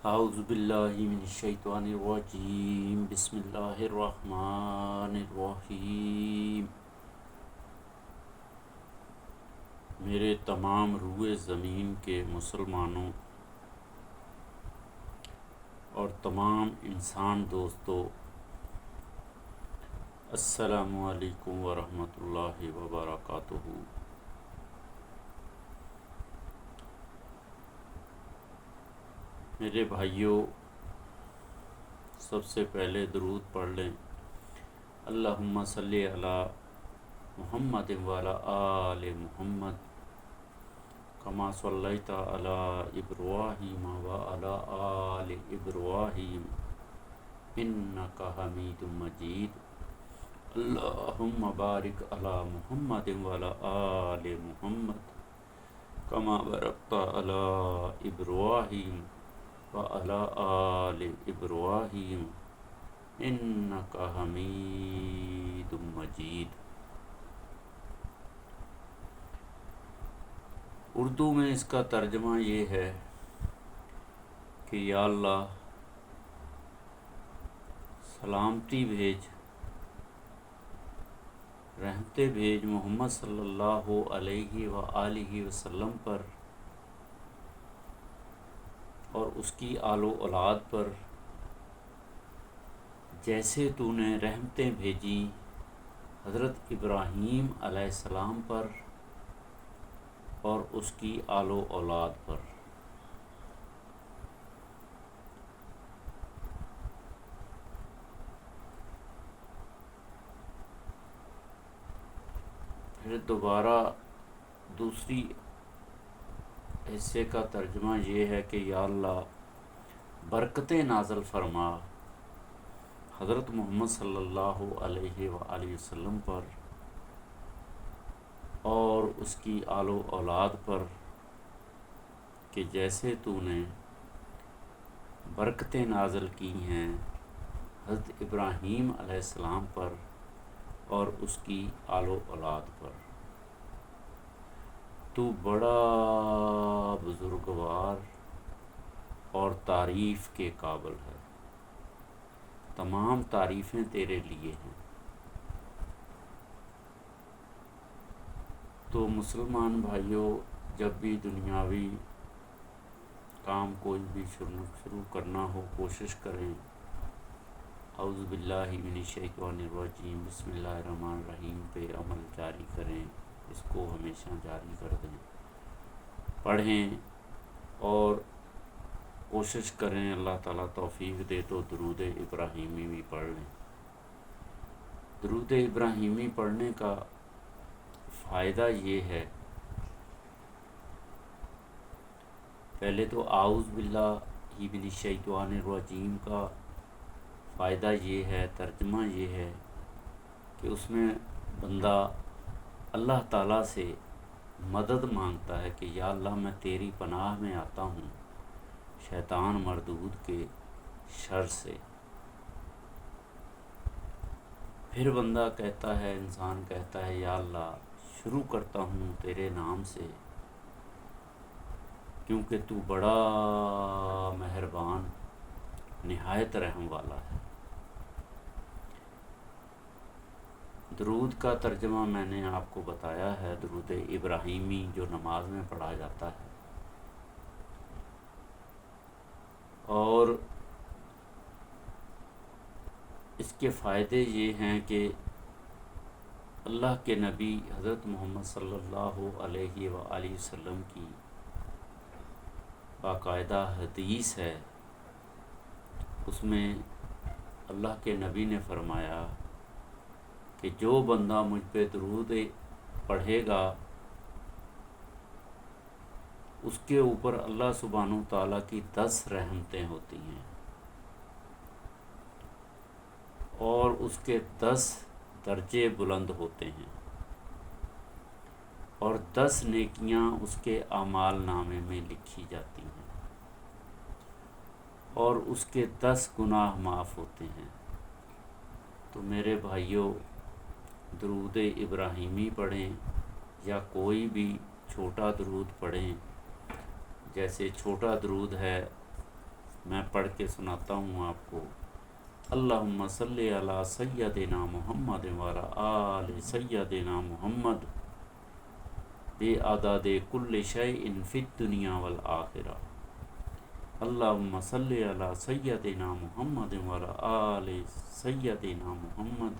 اعوذ باللہ من الشیطان الرجیم، بسم اللہ الرحمن الرحیم۔ میرے تمام روئے زمین کے مسلمانوں اور تمام انسان دوستوں، السلام علیکم ورحمۃ اللہ وبرکاتہ۔ میرے بھائیوں، سب سے پہلے درود پڑھ لیں۔ اللہم صلی علی محمد وعلی آل محمد کما صلیت علی ابراہیم وعلی آل ابراہیم انک حمید مجید۔ اللہم بارک علی محمد وعلی آل محمد کما بارکت علی ابراہیم وعلی آل ابراہیم انک حمید مجید۔ اردو میں اس کا ترجمہ یہ ہے کہ یا اللہ سلامتی بھیج، رحمتیں بھیج محمد صلی اللہ علیہ وآلہ وسلم پر اور اس کی آل و اولاد پر، جیسے تو نے رحمتیں بھیجی حضرت ابراہیم علیہ السلام پر اور اس کی آل و اولاد پر۔ پھر دوبارہ دوسری حصے کا ترجمہ یہ ہے کہ یا اللہ برکتیں نازل فرما حضرت محمد صلی اللہ علیہ وآلہ وسلم پر اور اس کی آل و اولاد پر، کہ جیسے تو نے برکتیں نازل کی ہیں حضرت ابراہیم علیہ السلام پر اور اس کی آل و اولاد پر۔ تو بڑا بزرگوار اور تعریف کے قابل ہے، تمام تعریفیں تیرے لیے ہیں۔ تو مسلمان بھائیوں، جب بھی دنیاوی کام کوئی بھی شروع کرنا ہو، کوشش کریں اعوذ باللہ من الشیطان الرجیم بسم اللہ الرحمن الرحیم پہ عمل جاری کریں، اس کو ہمیشہ جاری کر دیں، پڑھیں اور کوشش کریں اللہ تعالیٰ توفیق دے تو درود ابراہیمی بھی پڑھ لیں۔ درود ابراہیمی پڑھنے کا فائدہ یہ ہے، پہلے تو اعوذ باللہ من الشیطان الرجیم کا فائدہ یہ ہے، ترجمہ یہ ہے کہ اس میں بندہ اللہ تعالیٰ سے مدد مانگتا ہے کہ یا اللہ میں تیری پناہ میں آتا ہوں شیطان مردود کے شر سے۔ پھر بندہ کہتا ہے، انسان کہتا ہے یا اللہ شروع کرتا ہوں تیرے نام سے، کیونکہ تو بڑا مہربان نہایت رحم والا ہے۔ درود کا ترجمہ میں نے آپ کو بتایا ہے، درود ابراہیمی جو نماز میں پڑھا جاتا ہے، اور اس کے فائدے یہ ہیں کہ اللہ کے نبی حضرت محمد صلی اللہ علیہ وآلہ وسلم کی باقاعدہ حدیث ہے، اس میں اللہ کے نبی نے فرمایا کہ جو بندہ مجھ پہ درود پڑھے گا اس کے اوپر اللہ سبحانہ تعالیٰ کی 10 رحمتیں ہوتی ہیں اور اس کے 10 درجے بلند ہوتے ہیں اور 10 نیکیاں اس کے اعمال نامے میں لکھی جاتی ہیں اور اس کے 10 گناہ معاف ہوتے ہیں۔ تو میرے بھائیوں، درود ابراہیمی پڑھیں یا کوئی بھی چھوٹا درود پڑھیں، جیسے چھوٹا درود ہے میں پڑھ کے سناتا ہوں آپ کو۔ اللہم صلی علی سیدنا محمد وعلی آل سیدنا محمد بعدد کل شیء فی الدنیا والآخرہ۔ اللہم صلی علی سیدنا محمد وعلی آل سیدنا محمد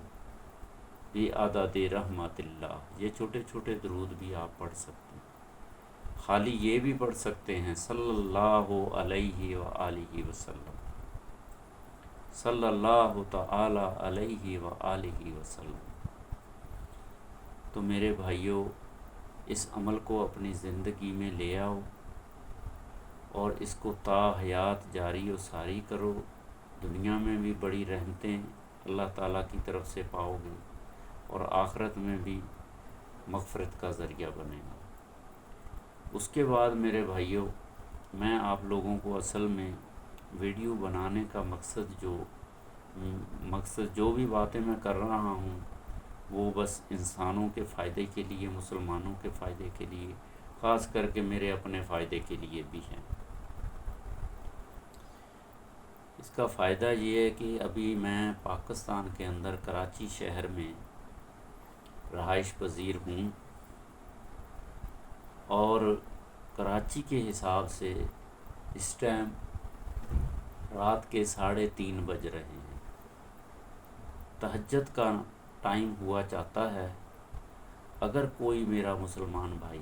بعدد رحمت اللہ۔ یہ چھوٹے چھوٹے درود بھی آپ پڑھ سکتے ہیں، خالی یہ بھی پڑھ سکتے ہیں صلی اللہ علیہ وآلہ وسلم، صلی اللہ تعالی علیہ وآلہ وسلم۔ تو میرے بھائیوں، اس عمل کو اپنی زندگی میں لے آؤ اور اس کو تا حیات جاری و ساری کرو۔ دنیا میں بھی بڑی رحمتیں اللہ تعالیٰ کی طرف سے پاؤ گے اور آخرت میں بھی مغفرت کا ذریعہ بنے گا۔ اس کے بعد میرے بھائیوں، میں آپ لوگوں کو اصل میں ویڈیو بنانے کا مقصد جو بھی باتیں میں کر رہا ہوں وہ بس انسانوں کے فائدے کے لیے، مسلمانوں کے فائدے کے لیے، خاص کر کے میرے اپنے فائدے کے لیے بھی ہیں۔ اس کا فائدہ یہ ہے کہ ابھی میں پاکستان کے اندر کراچی شہر میں رہائش پذیر ہوں، اور کراچی کے حساب سے اس ٹائم رات کے 3:30 بج رہے ہیں۔ تہجد کا ٹائم ہوا چاہتا ہے۔ اگر کوئی میرا مسلمان بھائی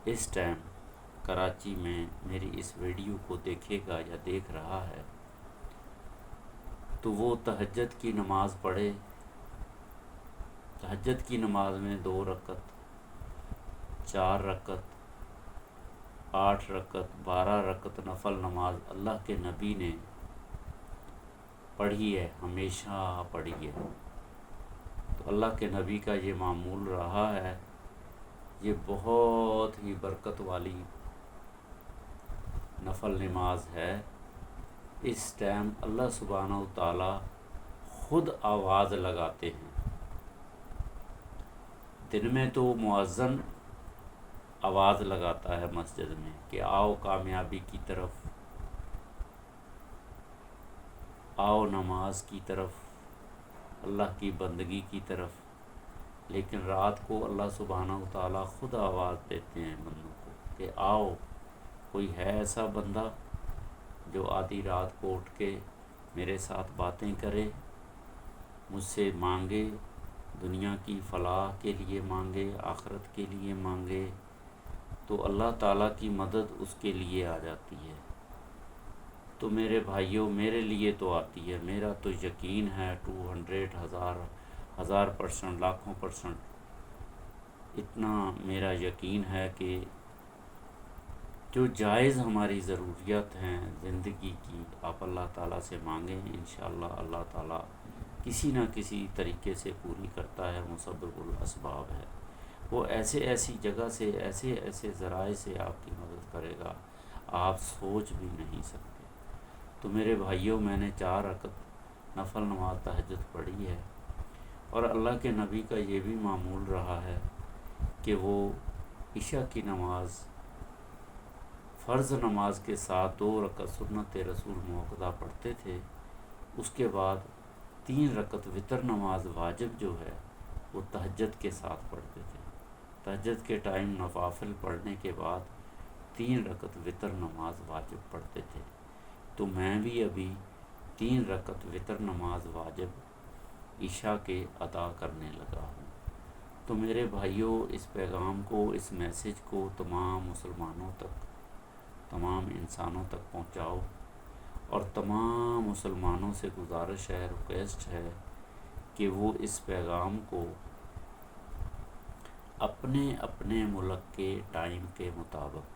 اس ٹائم کراچی میں میری اس ویڈیو کو دیکھے گا یا دیکھ رہا ہے تو وہ تہجد کی نماز پڑھے۔ تہجد کی نماز میں 2 رکعت، 4 رکعت، 8 رکعت، 12 رکعت نفل نماز اللہ کے نبی نے پڑھی ہے، ہمیشہ پڑھی ہے۔ تو اللہ کے نبی کا یہ معمول رہا ہے۔ یہ بہت ہی برکت والی نفل نماز ہے۔ اس ٹائم اللہ سبحانہ و تعالی خود آواز لگاتے ہیں۔ دن میں تو مؤذن آواز لگاتا ہے مسجد میں کہ آؤ کامیابی کی طرف، آؤ نماز کی طرف، اللہ کی بندگی کی طرف، لیکن رات کو اللہ سبحانہ و تعالی خود آواز دیتے ہیں بندوں کو کہ آؤ، کوئی ہے ایسا بندہ جو آدھی رات کو اٹھ کے میرے ساتھ باتیں کرے، مجھ سے مانگے، دنیا کی فلاح کے لیے مانگے، آخرت کے لیے مانگے، تو اللہ تعالیٰ کی مدد اس کے لیے آ جاتی ہے۔ تو میرے بھائیوں، میرے لیے تو آتی ہے، میرا تو یقین ہے 200، 1000%، لاکھوں %، اتنا میرا یقین ہے کہ جو جائز ہماری ضروریات ہیں زندگی کی، آپ اللہ تعالیٰ سے مانگیں، انشاءاللہ اللہ تعالیٰ کسی نہ کسی طریقے سے پوری کرتا ہے، مسبب الاسباب ہے۔ وہ ایسی جگہ سے، ایسے ذرائع سے آپ کی مدد کرے گا، آپ سوچ بھی نہیں سکتے۔ تو میرے بھائیوں، میں نے 4 رکعت نفل نماز تہجد پڑھی ہے، اور اللہ کے نبی کا یہ بھی معمول رہا ہے کہ وہ عشاء کی نماز فرض نماز کے ساتھ 2 رکعت سنت رسول موقدہ پڑھتے تھے۔ اس کے بعد 3 رکعت وتر نماز واجب جو ہے وہ تہجد کے ساتھ پڑھتے تھے۔ تہجد کے ٹائم نوافل پڑھنے کے بعد 3 رکعت وتر نماز واجب پڑھتے تھے۔ تو میں بھی ابھی 3 رکعت وتر نماز واجب عشاء کے ادا کرنے لگا ہوں۔ تو میرے بھائیوں، اس پیغام کو، اس میسیج کو تمام مسلمانوں تک، تمام انسانوں تک پہنچاؤ، اور تمام مسلمانوں سے گزارش ہے، ریکویسٹ ہے کہ وہ اس پیغام کو اپنے اپنے ملک کے ٹائم کے مطابق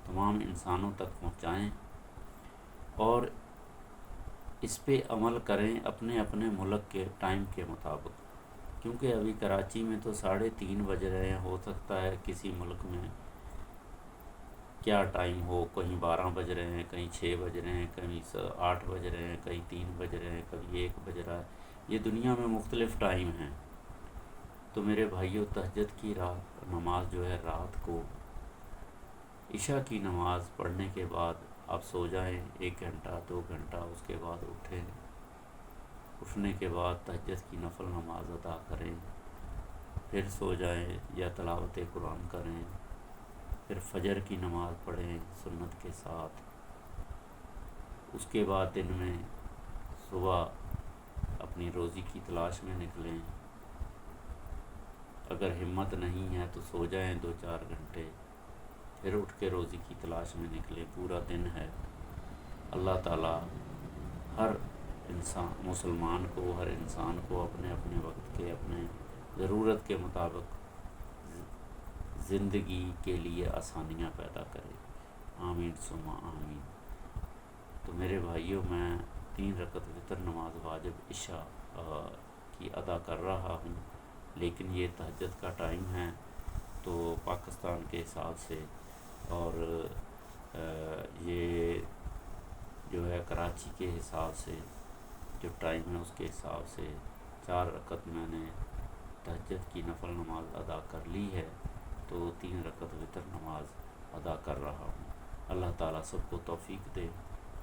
تمام انسانوں تک پہنچائیں، اور اس پہ عمل کریں اپنے اپنے ملک کے ٹائم کے مطابق، کیونکہ ابھی کراچی میں تو 3:30 بج رہے ہیں۔ ہو سکتا ہے کسی ملک میں کیا ٹائم ہو، کہیں 12 بج رہے ہیں، کہیں 6 بج رہے ہیں، کہیں 8 بج رہے ہیں، کہیں 3 بج رہے ہیں، کبھی 1 بج رہا ہے۔ یہ دنیا میں مختلف ٹائم ہیں۔ تو میرے بھائیوں، تہجد کی رات نماز جو ہے رات کو عشاء کی نماز پڑھنے کے بعد آپ سو جائیں 1 گھنٹہ 2 گھنٹہ، اس کے بعد اٹھیں، اٹھنے کے بعد تہجد کی نفل نماز ادا کریں، پھر سو جائیں یا تلاوت قرآن کریں، پھر فجر کی نماز پڑھیں سنت کے ساتھ، اس کے بعد دن میں صبح اپنی روزی کی تلاش میں نکلیں، اگر ہمت نہیں ہے تو سو جائیں 2 4 گھنٹے، پھر اٹھ کے روزی کی تلاش میں نکلیں، پورا دن ہے۔ اللہ تعالیٰ ہر مسلمان کو، ہر انسان کو اپنے اپنے وقت کے، اپنے ضرورت کے مطابق زندگی کے لیے آسانیاں پیدا کرے، آمین ثم آمین۔ تو میرے بھائیوں، میں 3 رکعت وتر نماز واجب عشاء کی ادا کر رہا ہوں، لیکن یہ تہجد کا ٹائم ہے تو پاکستان کے حساب سے، اور یہ جو ہے کراچی کے حساب سے جو ٹائم ہے اس کے حساب سے 4 رکعت میں نے تہجد کی نفل نماز ادا کر لی ہے، تو 3 رکعت وتر نماز ادا کر رہا ہوں۔ اللہ تعالیٰ سب کو توفیق دے،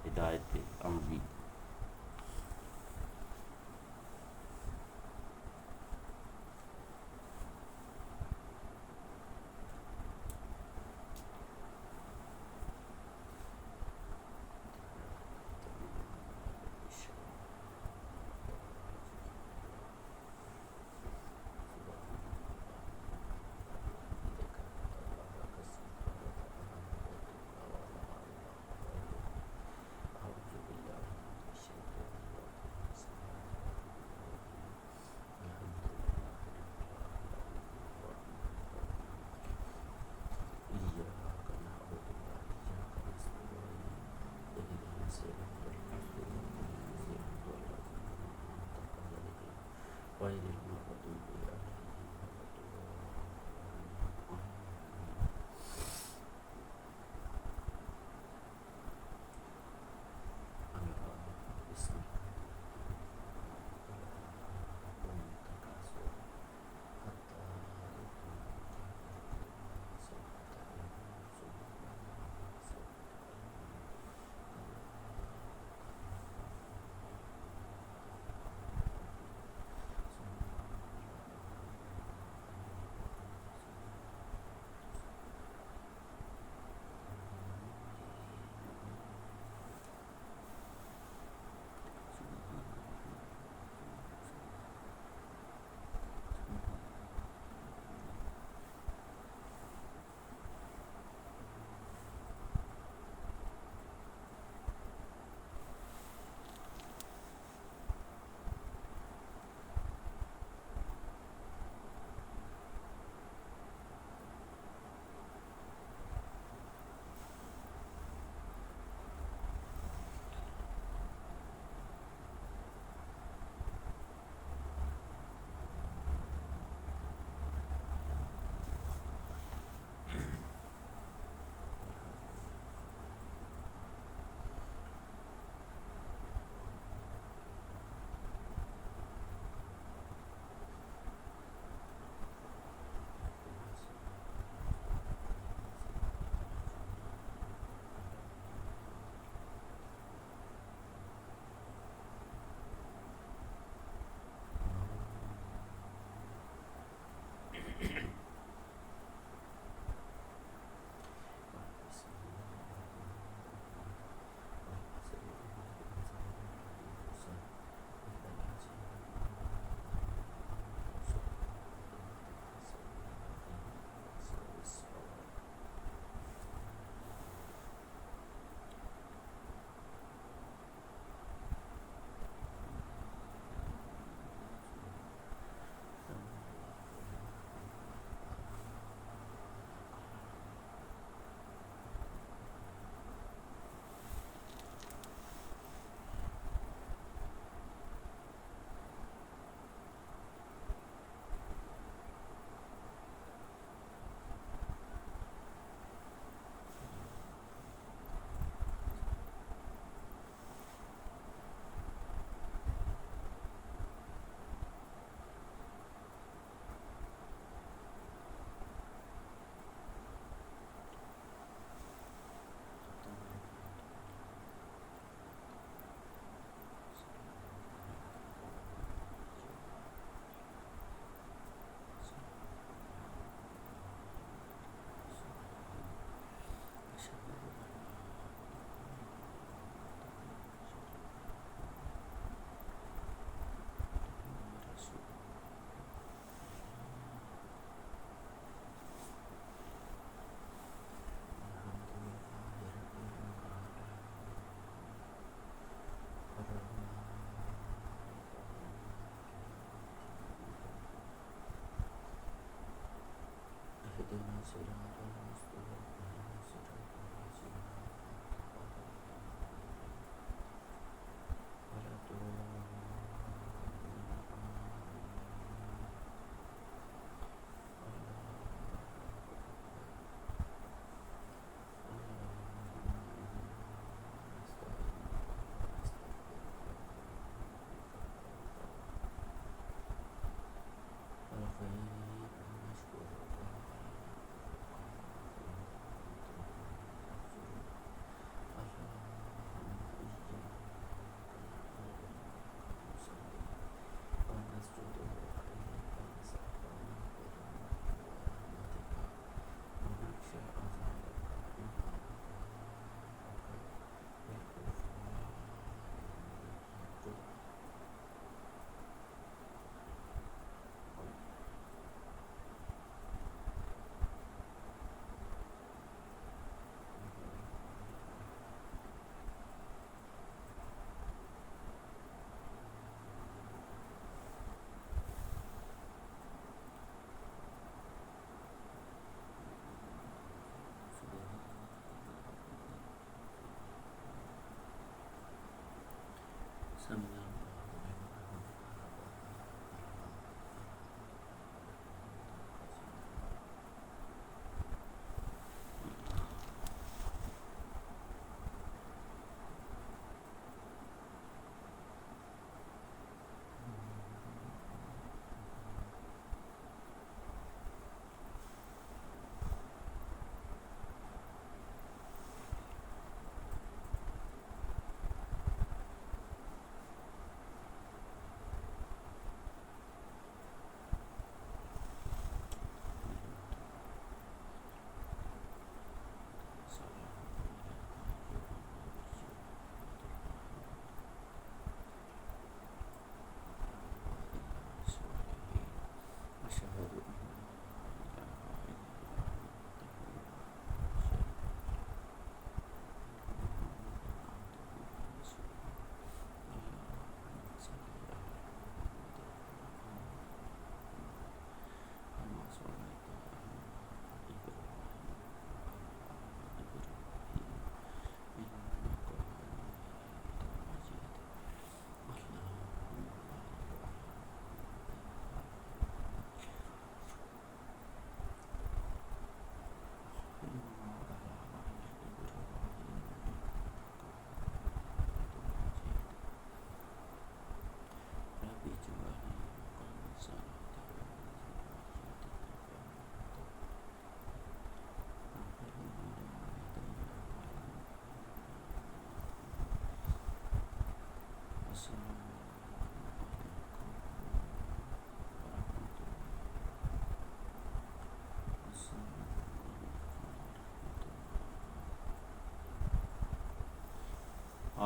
ہدایت دے، آمین۔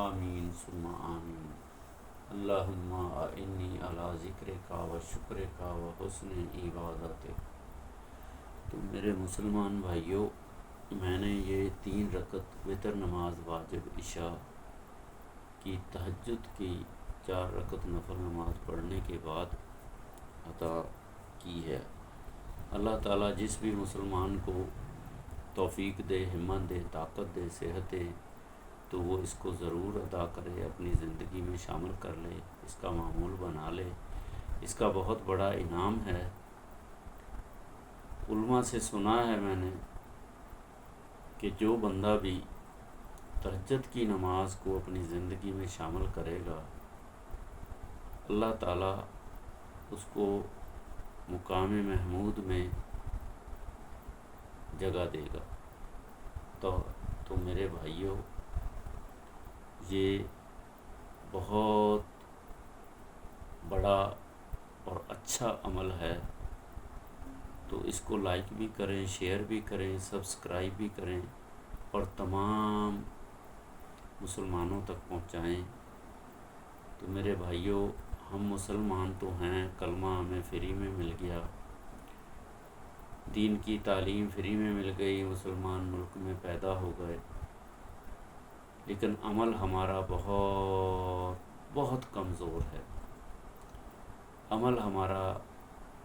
آمین ثم آمین۔ اللہم اعنی علی ذکرک و شکرک و حسن عبادتک۔ تو میرے مسلمان بھائیوں، میں نے یہ 3 رکعت وتر نماز واجب عشاء کی تہجد کی 4 رکعت نفل نماز پڑھنے کے بعد عطا کی ہے۔ اللہ تعالیٰ جس بھی مسلمان کو توفیق دے، ہمت دے، طاقت دے، صحت دے، تو وہ اس کو ضرور ادا کرے، اپنی زندگی میں شامل کر لے، اس کا معمول بنا لے۔ اس کا بہت بڑا انعام ہے۔ علماء سے سنا ہے میں نے کہ جو بندہ بھی تہجد کی نماز کو اپنی زندگی میں شامل کرے گا، اللہ تعالیٰ اس کو مقام محمود میں جگہ دے گا۔ تو میرے بھائیوں، یہ بہت بڑا اور اچھا عمل ہے، تو اس کو لائک بھی کریں، شیئر بھی کریں، سبسکرائب بھی کریں اور تمام مسلمانوں تک پہنچائیں۔ تو میرے بھائیوں، ہم مسلمان تو ہیں، کلمہ ہمیں فری میں مل گیا، دین کی تعلیم فری میں مل گئی، مسلمان ملک میں پیدا ہو گئے، لیکن عمل ہمارا بہت کمزور ہے۔ عمل ہمارا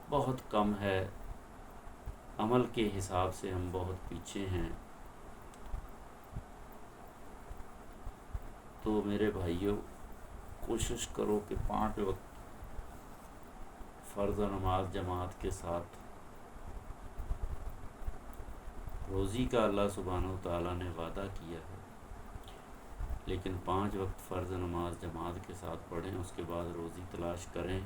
بہت کم ہے، عمل کے حساب سے ہم بہت پیچھے ہیں۔ تو میرے بھائیوں، کوشش کرو کہ 5 وقت فرض نماز جماعت کے ساتھ۔ روزی کا اللہ سبحانہ و تعالیٰ نے وعدہ کیا ہے، لیکن 5 وقت فرض نماز جماعت کے ساتھ پڑھیں، اس کے بعد روزی تلاش کریں۔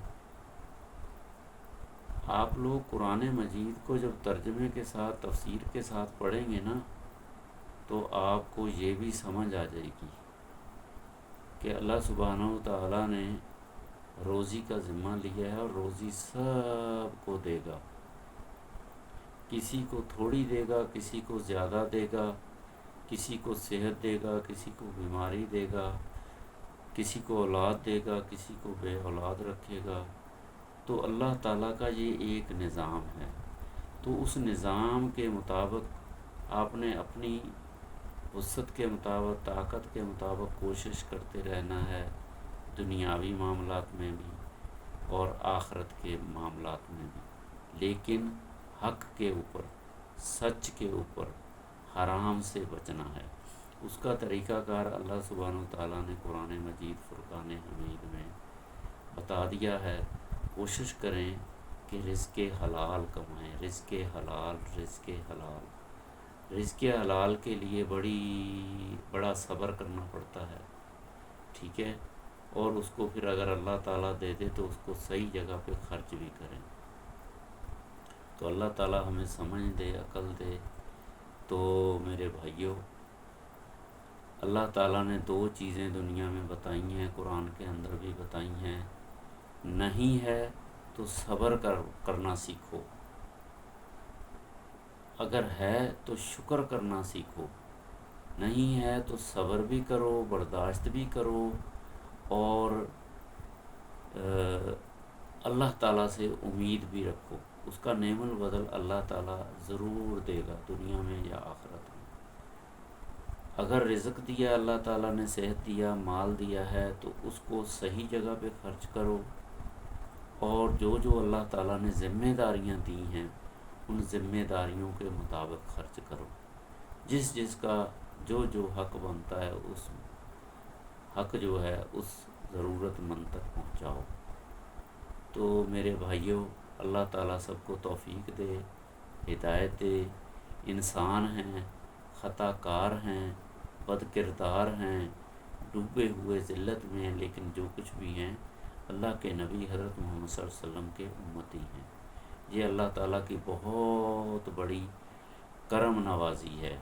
آپ لوگ قرآن مجید کو جب ترجمے کے ساتھ تفسیر کے ساتھ پڑھیں گے نا، تو آپ کو یہ بھی سمجھ آ جائے گی کہ اللہ سبحانہ و تعالیٰ نے روزی کا ذمہ لیا ہے، اور روزی سب کو دے گا۔ کسی کو تھوڑی دے گا، کسی کو زیادہ دے گا، کسی کو صحت دے گا، کسی کو بیماری دے گا، کسی کو اولاد دے گا، کسی کو بے اولاد رکھے گا۔ تو اللہ تعالیٰ کا یہ ایک نظام ہے۔ تو اس نظام کے مطابق آپ نے اپنی وسعت کے مطابق، طاقت کے مطابق کوشش کرتے رہنا ہے، دنیاوی معاملات میں بھی اور آخرت کے معاملات میں بھی، لیکن حق کے اوپر، سچ کے اوپر، حرام سے بچنا ہے۔ اس کا طریقہ کار اللہ سبحانہ و تعالیٰ نے قرآن مجید فرقان حمید میں بتا دیا ہے۔ کوشش کریں کہ رزق حلال کمائیں، رزق حلال، رزق حلال۔ رزق حلال کے لیے بڑا صبر کرنا پڑتا ہے، ٹھیک ہے؟ اور اس کو پھر اگر اللہ تعالیٰ دے دے تو اس کو صحیح جگہ پہ خرچ بھی کریں۔ تو اللہ تعالیٰ ہمیں سمجھ دے، عقل دے۔ تو میرے بھائیوں، اللہ تعالیٰ نے 2 چیزیں دنیا میں بتائی ہیں، قرآن کے اندر بھی بتائی ہیں۔ نہیں ہے تو صبر کرنا سیکھو، اگر ہے تو شکر کرنا سیکھو، نہیں ہے تو صبر بھی کرو، برداشت بھی کرو، اور اللہ تعالیٰ سے امید بھی رکھو۔ اس کا نعم البدل اللہ تعالیٰ ضرور دے گا، دنیا میں یا آخرت میں۔ اگر رزق دیا اللہ تعالیٰ نے، صحت دیا، مال دیا ہے، تو اس کو صحیح جگہ پہ خرچ کرو، اور جو اللہ تعالیٰ نے ذمہ داریاں دی ہیں ان ذمہ داریوں کے مطابق خرچ کرو۔ جس کا جو حق بنتا ہے، اس حق جو ہے اس ضرورت مند تک پہنچاؤ۔ تو میرے بھائیوں، اللہ تعالیٰ سب کو توفیق دے، ہدایت دے۔ انسان ہیں، خطا کار ہیں، بد کردار ہیں، ڈوبے ہوئے ذلت میں ہیں، لیکن جو کچھ بھی ہیں اللہ کے نبی حضرت محمد صلی اللہ علیہ وسلم کے امتی ہیں۔ یہ اللہ تعالیٰ کی بہت بڑی کرم نوازی ہے۔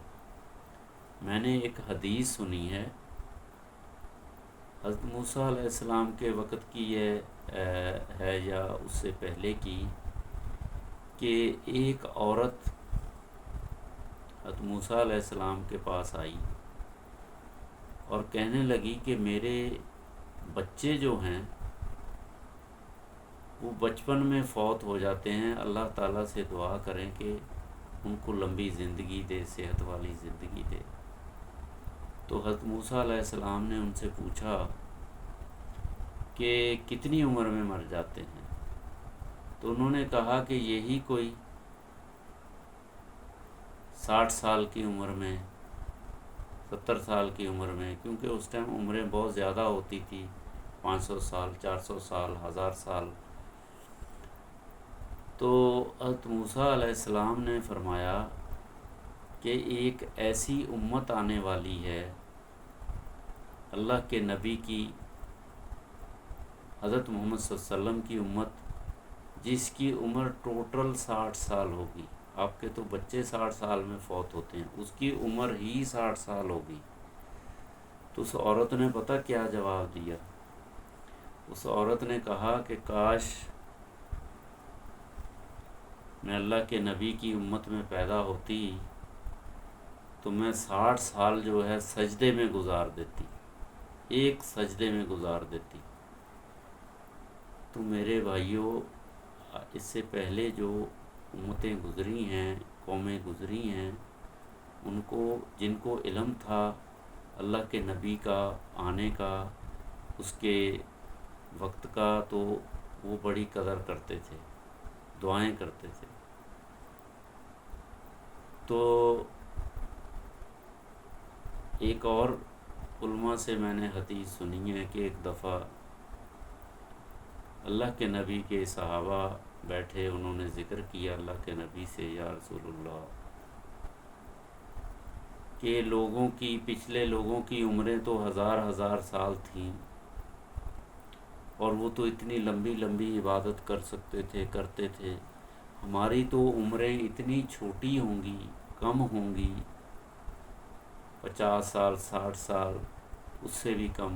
میں نے ایک حدیث سنی ہے حضرت موسیٰ علیہ السلام کے وقت کی، یہ ہے یا اس سے پہلے کی، کہ ایک عورت حضرت موسیٰ علیہ السلام کے پاس آئی اور کہنے لگی کہ میرے بچے جو ہیں وہ بچپن میں فوت ہو جاتے ہیں، اللہ تعالیٰ سے دعا کریں کہ ان کو لمبی زندگی دے، صحت والی زندگی دے۔ تو حضرت موسیٰ علیہ السلام نے ان سے پوچھا کہ کتنی عمر میں مر جاتے ہیں؟ تو انہوں نے کہا کہ یہی کوئی 60 سال کی عمر میں، 70 سال کی عمر میں، کیونکہ اس ٹائم عمریں بہت زیادہ ہوتی تھی، 500 سال، 400 سال، 1000 سال۔ تو حضرت موسیٰ علیہ السلام نے فرمایا کہ ایک ایسی امت آنے والی ہے، اللہ کے نبی کی، حضرت محمد صلی اللہ علیہ وسلم کی امت، جس کی عمر ٹوٹل 60 سال ہوگی۔ آپ کے تو بچے 60 سال میں فوت ہوتے ہیں، اس کی عمر ہی 60 سال ہوگی۔ تو اس عورت نے پتہ کیا جواب دیا؟ اس عورت نے کہا کہ کاش میں اللہ کے نبی کی امت میں پیدا ہوتی تو میں 60 سال جو ہے سجدے میں گزار دیتی، ایک سجدے میں گزار دیتی۔ تو میرے بھائیوں، اس سے پہلے جو امتیں گزری ہیں، قومیں گزری ہیں، جن کو علم تھا اللہ کے نبی کا آنے کا، اس کے وقت کا، تو وہ بڑی قدر کرتے تھے، دعائیں کرتے تھے۔ تو ایک اور علماء سے میں نے حدیث سنی ہے کہ ایک دفعہ اللہ کے نبی کے صحابہ بیٹھے، انہوں نے ذکر کیا اللہ کے نبی سے، یا رسول اللہ، کہ پچھلے لوگوں کی عمریں تو ہزار ہزار سال تھیں، اور وہ تو اتنی لمبی لمبی عبادت کرتے تھے، ہماری تو عمریں اتنی چھوٹی ہوں گی، کم ہوں گی، 50 سال 60 سال، اس سے بھی کم۔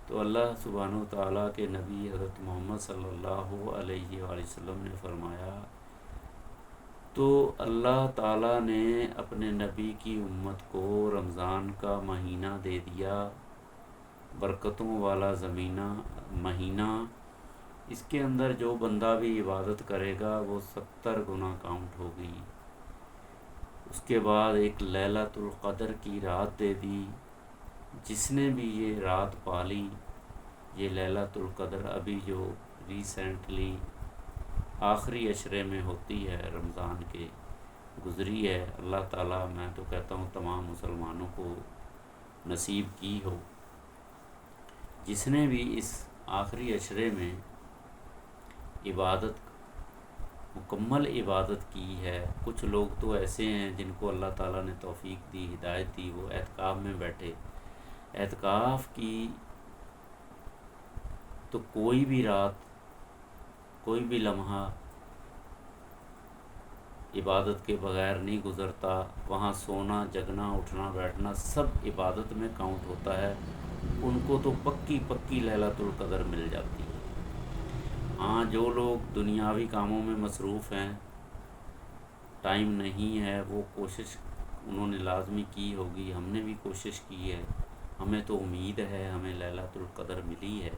تو اللہ سبحانہ و تعالیٰ کے نبی حضرت محمد صلی اللہ علیہ وآلہ وسلم نے فرمایا، تو اللہ تعالیٰ نے اپنے نبی کی امت کو رمضان کا مہینہ دے دیا، برکتوں والا مہینہ، اس کے اندر جو بندہ بھی عبادت کرے گا وہ 70 گنا کاؤنٹ ہوگی۔ اس کے بعد ایک لیلۃ القدر کی رات دے دی، جس نے بھی یہ رات پالی، یہ لیلۃ القدر ابھی جو ریسنٹلی آخری عشرے میں ہوتی ہے رمضان کے، گزری ہے، اللہ تعالیٰ میں تو کہتا ہوں تمام مسلمانوں کو نصیب کی ہو۔ جس نے بھی اس آخری عشرے میں مکمل عبادت کی ہے، کچھ لوگ تو ایسے ہیں جن کو اللہ تعالیٰ نے توفیق دی، ہدایت دی، وہ اعتکاف میں بیٹھے، اعتکاف کی تو کوئی بھی رات، کوئی بھی لمحہ عبادت کے بغیر نہیں گزرتا، وہاں سونا جگنا اٹھنا بیٹھنا سب عبادت میں کاؤنٹ ہوتا ہے، ان کو تو پکی لیلۃ القدر مل جاتی ہے۔ ہاں، جو لوگ دنیاوی کاموں میں مصروف ہیں، ٹائم نہیں ہے، وہ کوشش انہوں نے لازمی کی ہوگی، ہم نے بھی کوشش کی ہے، ہمیں تو امید ہے، ہمیں لیلۃ القدر ملی ہے،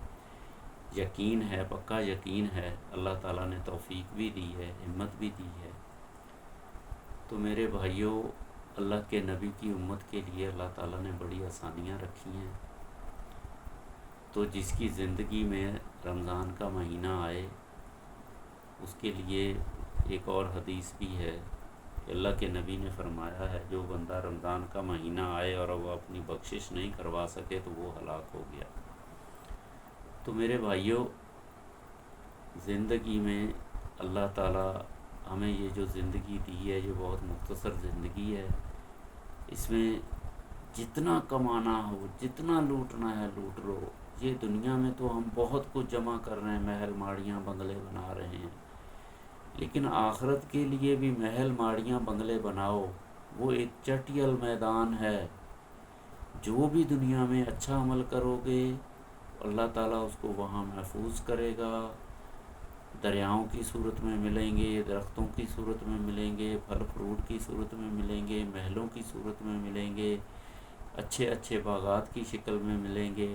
یقین ہے، پکا یقین ہے، اللہ تعالیٰ نے توفیق بھی دی ہے، ہمت بھی دی ہے۔ تو میرے بھائیوں، اللہ کے نبی کی امت کے لیے اللہ تعالیٰ نے بڑی آسانیاں رکھی ہیں، تو جس کی زندگی میں رمضان کا مہینہ آئے، اس کے لیے ایک اور حدیث بھی ہے کہ اللہ کے نبی نے فرمایا ہے، جو بندہ رمضان کا مہینہ آئے اور وہ اپنی بخشش نہیں کروا سکے تو وہ ہلاک ہو گیا۔ تو میرے بھائیوں، زندگی میں اللہ تعالیٰ ہمیں یہ جو زندگی دی ہے، یہ بہت مختصر زندگی ہے، اس میں جتنا کمانا ہو، جتنا لوٹنا ہے لوٹ لو۔ یہ دنیا میں تو ہم بہت کچھ جمع کر رہے ہیں، محل ماڑیاں بنگلے بنا رہے ہیں، لیکن آخرت کے لیے بھی محل ماڑیاں بنگلے بناؤ، وہ ایک چٹیل میدان ہے۔ جو بھی دنیا میں اچھا عمل کرو گے، اللہ تعالیٰ اس کو وہاں محفوظ کرے گا، دریاؤں کی صورت میں ملیں گے، درختوں کی صورت میں ملیں گے، پھل فروٹ کی صورت میں ملیں گے، محلوں کی صورت میں ملیں گے، اچھے اچھے باغات کی شکل میں ملیں گے،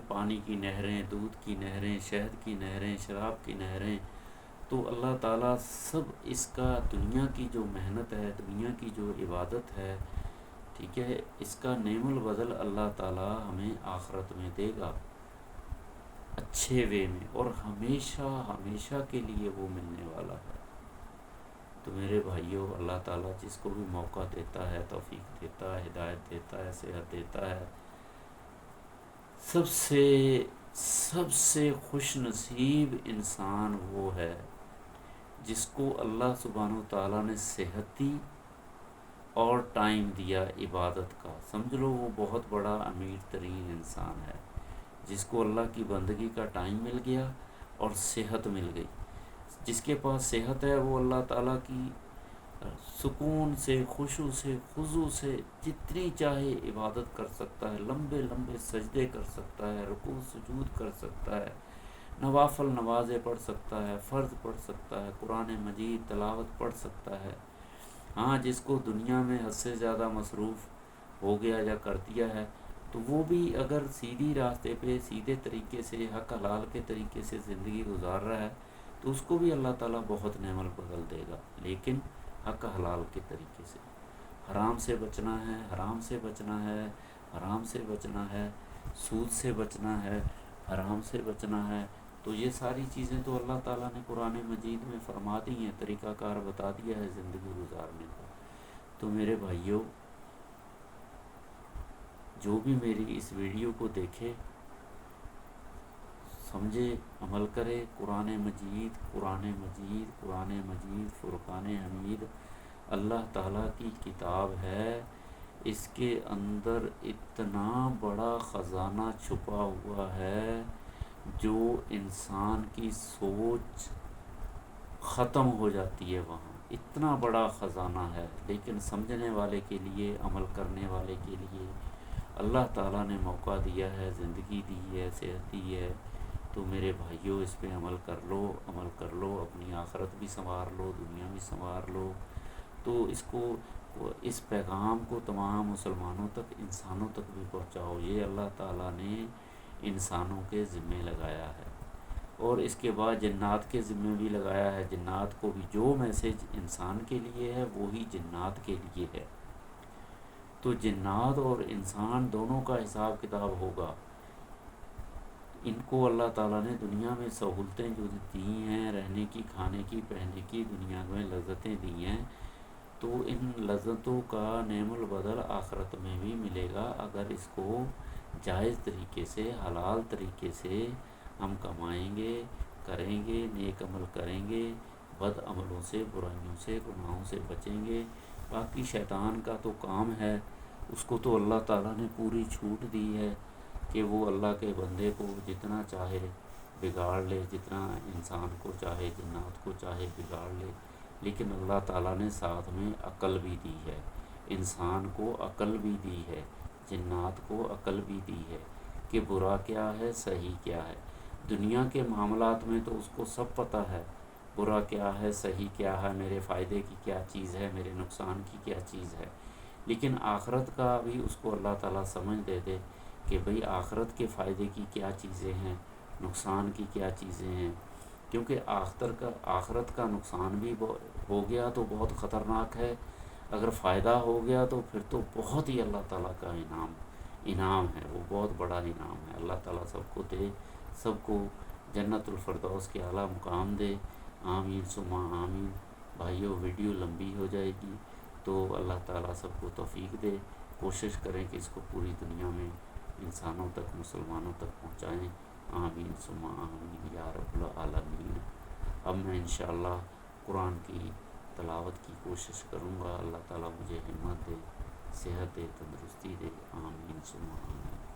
پانی کی نہریں، دودھ کی نہریں، شہد کی نہریں، شراب کی نہریں۔ تو اللہ تعالیٰ سب اس کا، دنیا کی جو محنت ہے، دنیا کی جو عبادت ہے، ٹھیک ہے، اس کا نعم البدل اللہ تعالیٰ ہمیں آخرت میں دے گا، اچھے وے میں، اور ہمیشہ ہمیشہ کے لیے وہ ملنے والا ہے۔ تو میرے بھائیوں، اللہ تعالیٰ جس کو بھی موقع دیتا ہے، توفیق دیتا ہے، ہدایت دیتا ہے، صحت دیتا ہے، سب سے خوش نصیب انسان وہ ہے جس کو اللہ سبحانہ و تعالیٰ نے صحت دی اور ٹائم دیا عبادت کا۔ سمجھ لو وہ بہت بڑا امیر ترین انسان ہے، جس کو اللہ کی بندگی کا ٹائم مل گیا اور صحت مل گئی۔ جس کے پاس صحت ہے وہ اللہ تعالیٰ کی سکون سے، خشوع سے، خضوع سے جتنی چاہے عبادت کر سکتا ہے، لمبے لمبے سجدے کر سکتا ہے، رکوع سجود کر سکتا ہے، نوافل نمازیں پڑھ سکتا ہے، فرض پڑھ سکتا ہے، قرآن مجید تلاوت پڑھ سکتا ہے۔ ہاں، جس کو دنیا میں حد سے زیادہ مصروف ہو گیا یا کر دیا ہے، تو وہ بھی اگر سیدھی راستے پہ سیدھے طریقے سے، حق حلال کے طریقے سے زندگی گزار رہا ہے، تو اس کو بھی اللہ تعالیٰ بہت نعم البدل دے گا، لیکن حق حلال کے طریقے سے۔ حرام سے بچنا ہے، حرام سے بچنا ہے، حرام سے بچنا ہے، سود سے بچنا ہے، حرام سے بچنا ہے، تو یہ ساری چیزیں تو اللہ تعالیٰ نے قرآن مجید میں فرما دی ہیں، طریقہ کار بتا دیا ہے زندگی گزارنے کا۔ تو میرے بھائیوں، جو بھی میری اس ویڈیو کو دیکھے، سمجھے، عمل کرے، قرآن مجید قرآن مجید قرآن مجید فرقان حمید اللہ تعالیٰ کی کتاب ہے۔ اس کے اندر اتنا بڑا خزانہ چھپا ہوا ہے جو انسان کی سوچ ختم ہو جاتی ہے وہاں، اتنا بڑا خزانہ ہے۔ لیکن سمجھنے والے کے لیے، عمل کرنے والے کے لیے اللہ تعالیٰ نے موقع دیا ہے، زندگی دی ہے، صحت دی ہے۔ تو میرے بھائیوں، اس پہ عمل کر لو، عمل کر لو، اپنی آخرت بھی سنوار لو، دنیا بھی سنوار لو۔ تو اس پیغام کو تمام مسلمانوں تک، انسانوں تک بھی پہنچاؤ۔ یہ اللہ تعالیٰ نے انسانوں کے ذمے لگایا ہے، اور اس کے بعد جنات کے ذمے بھی لگایا ہے۔ جنات کو بھی جو میسج انسان کے لیے ہے وہی جنات کے لیے ہے۔ تو جنات اور انسان دونوں کا حساب کتاب ہوگا۔ ان کو اللہ تعالیٰ نے دنیا میں سہولتیں جو دی ہیں، رہنے کی، کھانے کی، پہننے کی، دنیا میں لذتیں دی ہیں، تو ان لذتوں کا نعم البدل آخرت میں بھی ملے گا، اگر اس کو جائز طریقے سے، حلال طریقے سے ہم کمائیں گے، کریں گے، نیک عمل کریں گے، بد عملوں سے، برائیوں سے، گناہوں سے بچیں گے۔ باقی شیطان کا تو کام ہے، اس کو تو اللہ تعالیٰ نے پوری چھوٹ دی ہے کہ وہ اللہ کے بندے کو جتنا چاہے بگاڑ لے، جتنا انسان کو چاہے، جنات کو چاہے بگاڑ لے۔ لیکن اللہ تعالیٰ نے ساتھ میں عقل بھی دی ہے، انسان کو عقل بھی دی ہے، جنات کو عقل بھی دی ہے کہ برا کیا ہے، صحیح کیا ہے۔ دنیا کے معاملات میں تو اس کو سب پتہ ہے، برا کیا ہے، صحیح کیا ہے، میرے فائدے کی کیا چیز ہے، میرے نقصان کی کیا چیز ہے۔ لیکن آخرت کا بھی اس کو اللہ تعالیٰ سمجھ دے دے کہ بھئی آخرت کے فائدے کی کیا چیزیں ہیں، نقصان کی کیا چیزیں ہیں۔ کیونکہ آخرت کا نقصان بھی ہو گیا تو بہت خطرناک ہے، اگر فائدہ ہو گیا تو پھر تو بہت ہی اللہ تعالیٰ کا انعام ہے، وہ بہت بڑا انعام ہے۔ اللہ تعالیٰ سب کو دے، سب کو جنت الفردوس کے اعلیٰ مقام دے، آمین ثم آمین۔ بھائیو، ویڈیو لمبی ہو جائے گی تو اللہ تعالیٰ سب کو توفیق دے، کوشش کریں کہ اس کو پوری دنیا میں انسانوں تک، مسلمانوں تک پہنچائیں، آمین ثم آمین یا رب العالمین۔ اب میں انشاءاللہ قرآن کی تلاوت کی کوشش کروں گا، اللہ تعالیٰ مجھے ہمت دے، صحت دے، تندرستی دے، آمین ثم آمین۔